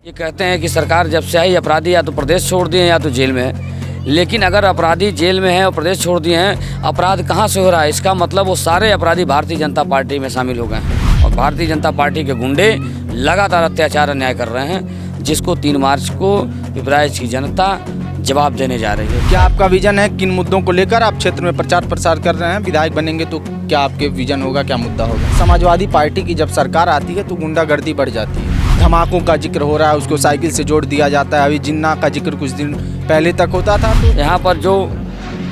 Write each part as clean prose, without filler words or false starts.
ये कहते हैं कि सरकार जब से आई अपराधी या तो प्रदेश छोड़ दिए हैं या तो जेल में है। लेकिन अगर अपराधी जेल में हैं और प्रदेश छोड़ दिए हैं, अपराध कहाँ से हो रहा है? इसका मतलब वो सारे अपराधी भारतीय जनता पार्टी में शामिल हो गए हैं और भारतीय जनता पार्टी के गुंडे लगातार अत्याचार अन्याय कर रहे हैं, जिसको 3 मार्च को पिपराइच की जनता जवाब देने जा रही है। क्या आपका विजन है? किन मुद्दों को लेकर आप क्षेत्र में प्रचार प्रसार कर रहे हैं? विधायक बनेंगे तो क्या आपके विजन होगा, क्या मुद्दा होगा? समाजवादी पार्टी की जब सरकार आती है तो गुंडागर्दी बढ़ जाती है। धमाकों का जिक्र हो रहा है, उसको साइकिल से जोड़ दिया जाता है। अभी जिन्ना का जिक्र कुछ दिन पहले तक होता था। तो यहाँ पर जो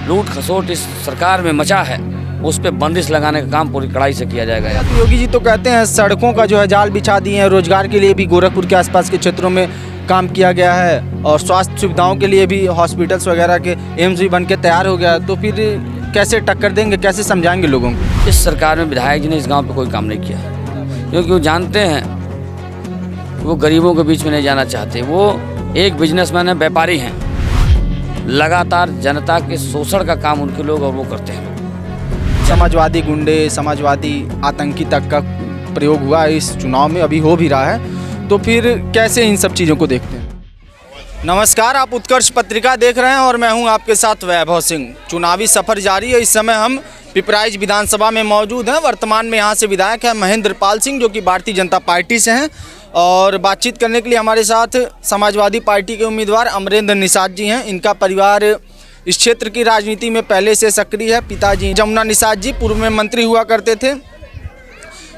लूट खसोट इस सरकार में मचा है, उस पर बंदिश लगाने का काम पूरी कड़ाई से किया जाएगा। तो योगी जी तो कहते हैं सड़कों का जो है जाल बिछा दिए हैं, रोजगार के लिए भी गोरखपुर के आसपास के क्षेत्रों में काम किया गया है और स्वास्थ्य सुविधाओं के लिए भी हॉस्पिटल्स वगैरह के एम्स भी बन के तैयार हो गया है। तो फिर कैसे टक्कर देंगे, कैसे समझाएंगे लोगों को? इस सरकार में विधायक जी ने इस गांव पे कोई काम नहीं किया, क्योंकि वो जानते हैं वो गरीबों के बीच में नहीं जाना चाहते। वो एक बिजनेसमैन है, व्यापारी हैं। लगातार जनता के शोषण का काम उनके लोग और वो करते हैं। समाजवादी गुंडे, समाजवादी आतंकी तक का प्रयोग हुआ इस चुनाव में, अभी हो भी रहा है। तो फिर कैसे इन सब चीज़ों को देखते हैं? नमस्कार, आप उत्कर्ष पत्रिका देख रहे हैं और मैं हूं आपके साथ वैभव सिंह। चुनावी सफर जारी है। इस समय हम पिपराइच विधानसभा में मौजूद हैं। वर्तमान में यहां से विधायक हैं महेंद्र पाल सिंह, जो कि भारतीय जनता पार्टी से हैं। और बातचीत करने के लिए हमारे साथ समाजवादी पार्टी के उम्मीदवार अमरेंद्र निषाद जी हैं। इनका परिवार इस क्षेत्र की राजनीति में पहले से सक्रिय है। पिताजी जमुना निषाद जी पूर्व में मंत्री हुआ करते थे।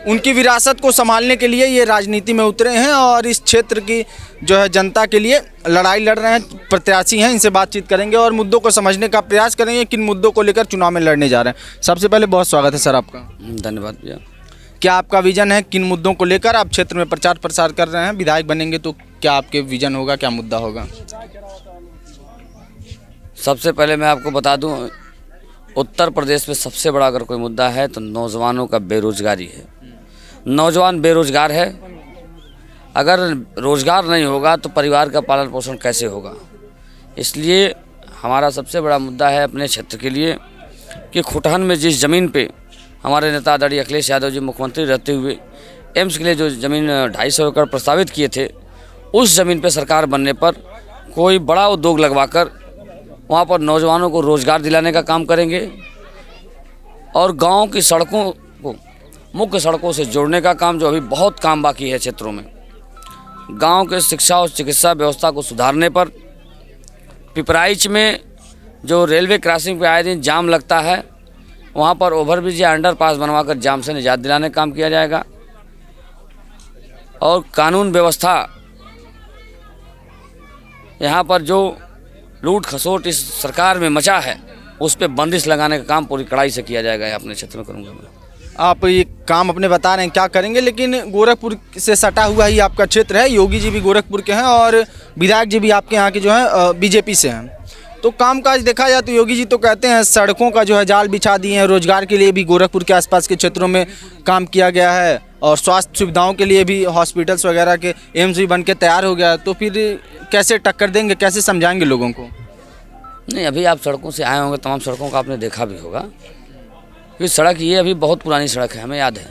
उनकी विरासत को संभालने के लिए ये राजनीति में उतरे हैं और इस क्षेत्र की जो है जनता के लिए लड़ाई लड़ रहे हैं, प्रत्याशी हैं। इनसे बातचीत करेंगे और मुद्दों को समझने का प्रयास करेंगे, किन मुद्दों को लेकर चुनाव में लड़ने जा रहे हैं। सबसे पहले बहुत स्वागत है सर आपका। धन्यवाद भैया। क्या आपका विजन है? किन मुद्दों को लेकर आप क्षेत्र में प्रचार प्रसार कर रहे हैं? विधायक बनेंगे तो क्या आपके विजन होगा, क्या मुद्दा होगा? सबसे पहले मैं आपको बता दूं, उत्तर प्रदेश में सबसे बड़ा अगर कोई मुद्दा है तो नौजवानों का बेरोजगारी है। नौजवान बेरोजगार है। अगर रोजगार नहीं होगा तो परिवार का पालन पोषण कैसे होगा? इसलिए हमारा सबसे बड़ा मुद्दा है अपने क्षेत्र के लिए कि खुटहन में जिस ज़मीन पे हमारे नेता आदरणीय अखिलेश यादव जी मुख्यमंत्री रहते हुए एम्स के लिए जो ज़मीन 250 एकड़ प्रस्तावित किए थे, उस ज़मीन पे सरकार बनने पर कोई बड़ा उद्योग लगवाकर वहाँ पर नौजवानों को रोज़गार दिलाने का काम करेंगे और गांव की सड़कों को मुख्य सड़कों से जोड़ने का काम, जो अभी बहुत काम बाकी है क्षेत्रों में। गांव के शिक्षा और चिकित्सा व्यवस्था को सुधारने पर पिपराइच में जो रेलवे क्रॉसिंग पे आए दिन जाम लगता है, वहाँ पर ओवरब्रिज या अंडरपास बनवाकर जाम से निजात दिलाने का काम किया जाएगा। और कानून व्यवस्था, यहाँ पर जो लूट खसोट इस सरकार में मचा है, उस पर बंदिश लगाने का काम पूरी कड़ाई से किया जाएगा। अपने क्षेत्र में करूँगा मैं। आप ये काम अपने बता रहे हैं क्या करेंगे, लेकिन गोरखपुर से सटा हुआ ही आपका क्षेत्र है। योगी जी भी गोरखपुर के हैं और विधायक जी भी आपके यहाँ के जो हैं बीजेपी से हैं। तो कामकाज देखा जाए तो योगी जी तो कहते हैं सड़कों का जो है जाल बिछा दिए हैं, रोजगार के लिए भी गोरखपुर के आसपास के क्षेत्रों में काम किया गया है और स्वास्थ्य सुविधाओं के लिए भी हॉस्पिटल्स वगैरह के एम्स भी बन के तैयार हो गया है। तो फिर कैसे टक्कर देंगे, कैसे समझाएंगे लोगों को? नहीं, अभी आप सड़कों से आए होंगे, तमाम सड़कों का आपने देखा भी होगा कि सड़क ये अभी बहुत पुरानी सड़क है। हमें याद है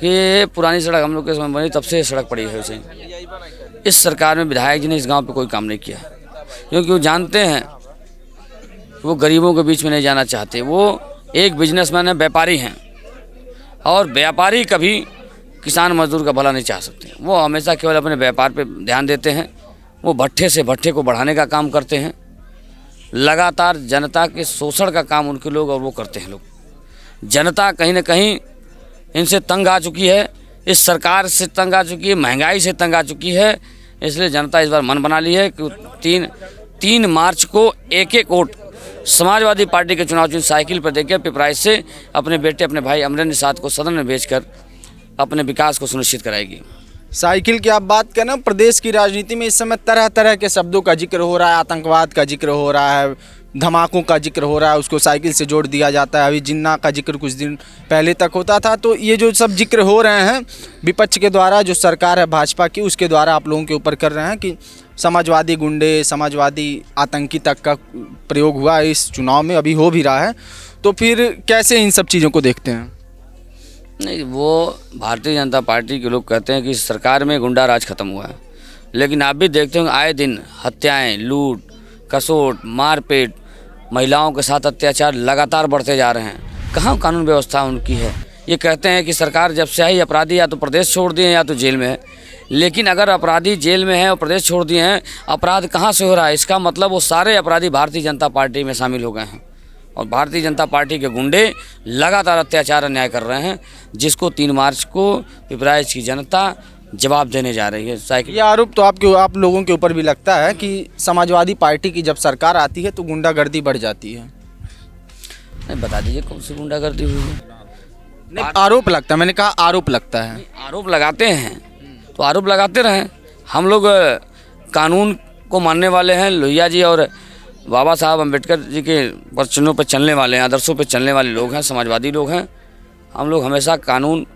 कि ये पुरानी सड़क हम लोग के समय बनी, तब से सड़क पड़ी है उसे। इस सरकार में विधायक जी ने इस गांव पे कोई काम नहीं किया, क्योंकि वो जानते हैं वो गरीबों के बीच में नहीं जाना चाहते। वो एक बिजनेसमैन है, व्यापारी हैं और व्यापारी कभी किसान मजदूर का भला नहीं चाह सकते। वो हमेशा केवल अपने व्यापार पे ध्यान देते हैं। वो भट्ठे से भट्ठे को बढ़ाने का काम करते हैं। लगातार जनता के शोषण का काम उनके लोग और वो करते हैं लोग। जनता कहीं ना कहीं इनसे तंग आ चुकी है, इस सरकार से तंग आ चुकी है, महंगाई से तंग आ चुकी है। इसलिए जनता इस बार मन बना ली है कि 3 मार्च को एक वोट समाजवादी पार्टी के चुनाव चिन्ह साइकिल पर देकर पिपराइच से अपने बेटे, अपने भाई अमरेंद्र निषाद को सदन में भेजकर अपने विकास को सुनिश्चित कराएगी। साइकिल की आप बात करें, प्रदेश की राजनीति में इस समय तरह तरह के शब्दों का जिक्र हो रहा है। आतंकवाद का जिक्र हो रहा है, धमाकों का जिक्र हो रहा है, उसको साइकिल से जोड़ दिया जाता है। अभी जिन्ना का जिक्र कुछ दिन पहले तक होता था। तो ये जो सब जिक्र हो रहे हैं विपक्ष के द्वारा, जो सरकार है भाजपा की, उसके द्वारा आप लोगों के ऊपर कर रहे हैं कि समाजवादी गुंडे, समाजवादी आतंकी तक का प्रयोग हुआ इस चुनाव में, अभी हो भी रहा है। तो फिर कैसे इन सब चीज़ों को देखते हैं? नहीं, वो भारतीय जनता पार्टी के लोग कहते हैं कि सरकार में गुंडा राज खत्म हुआ है। लेकिन आप भी देखते होंगे आए दिन हत्याएं, लूट, कसोट, मारपीट, महिलाओं के साथ अत्याचार लगातार बढ़ते जा रहे हैं। कहाँ कानून व्यवस्था उनकी है? ये कहते हैं कि सरकार जब से आई अपराधी या तो प्रदेश छोड़ दिए हैं या तो जेल में है। लेकिन अगर अपराधी जेल में है और प्रदेश छोड़ दिए हैं, अपराध कहाँ से हो रहा है? इसका मतलब वो सारे अपराधी भारतीय जनता पार्टी में शामिल हो गए हैं और भारतीय जनता पार्टी के गुंडे लगातार अत्याचार अन्याय कर रहे हैं, जिसको 3 मार्च को पिपराइच की जनता जवाब देने जा रही है। साइकिल ये आरोप तो आप लोगों के ऊपर भी लगता है कि समाजवादी पार्टी की जब सरकार आती है तो गुंडागर्दी बढ़ जाती है। नहीं, बता दीजिए कौन सी गुंडागर्दी हुई है? नहीं, आरोप लगता है, मैंने कहा आरोप लगता है। आरोप लगाते हैं तो आरोप लगाते रहें। हम लोग कानून को मानने वाले हैं, लोहिया जी और बाबा साहब अम्बेडकर जी के वचनों पर चलने वाले हैं, आदर्शों पर चलने वाले लोग हैं, समाजवादी लोग हैं। हम लोग हमेशा कानून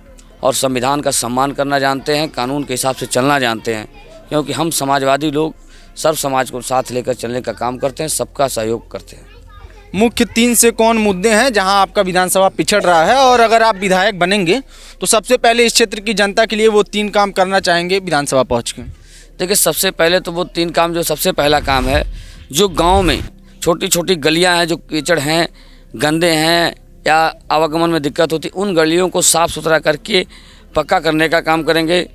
और संविधान का सम्मान करना जानते हैं, कानून के हिसाब से चलना जानते हैं, क्योंकि हम समाजवादी लोग सब समाज को साथ लेकर चलने का काम करते हैं, सबका सहयोग करते हैं। मुख्य 3 से कौन मुद्दे हैं जहां आपका विधानसभा पिछड़ रहा है, और अगर आप विधायक बनेंगे तो सबसे पहले इस क्षेत्र की जनता के लिए वो 3 काम करना चाहेंगे विधानसभा पहुंच के? देखिए, सबसे पहले तो वो 3 काम, जो सबसे पहला काम है, जो गांव में छोटी छोटी गलियां हैं, जो कीचड़ हैं, गंदे हैं या आवागमन में दिक्कत होती, उन गलियों को साफ़ सुथरा करके पक्का करने का काम करेंगे।